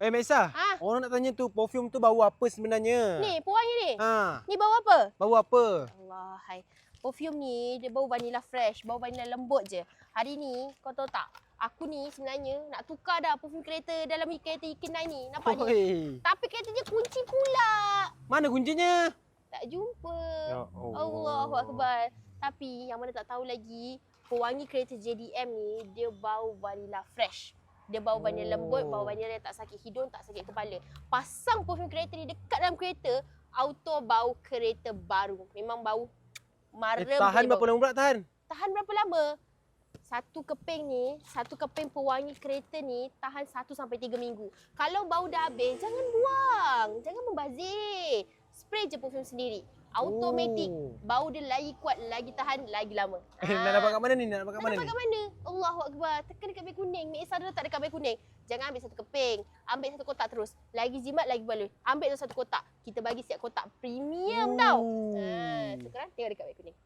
Maisa, Ha? orang nak tanya tu, perfume tu bau apa sebenarnya? Ni, pewangi ni. Ha, Ni bau apa? bau apa? Allah, hai. Perfume ni dia bau vanilla fresh, bau vanilla lembut je. Hari ni kau tahu tak? Aku ni sebenarnya nak tukar dah perfume kereta dalam kereta Ikenai ni. Nampak ni? Oi, Tapi kereta dia kunci pula. mana kuncinya? Tak jumpa. Ya Allah. Allahu Akbar. Tapi yang mana tak tahu lagi, pewangi kereta JDM ni dia bau vanilla fresh. Dia bau vanilla lembut, bau vanilla yang tak sakit hidung, tak sakit kepala. Pasang perfume kereta ni dekat dalam kereta, auto bau kereta baru. Memang bau marem. Tahan punya berapa bau. lama pula tahan? Tahan berapa lama? Satu keping pewangi kereta ni tahan 1 sampai 3 minggu. Kalau bau dah habis, jangan buang. Jangan membazir. Spray je perfume sendiri. Automatik. Bau dia lagi kuat, lagi tahan, lagi lama. Nak dapat kat mana ni? Nak dapat kat Nak mana dapat ni? kat mana? Allahu Akbar. Tekan dekat beg kuning. Mek Esa dah tak dekat beg kuning. Jangan ambil satu keping. Ambil satu kotak terus. Lagi jimat, lagi baloi. Ambil tu satu kotak. Kita bagi siap kotak premium tau. Sekarang tengok dekat beg kuning.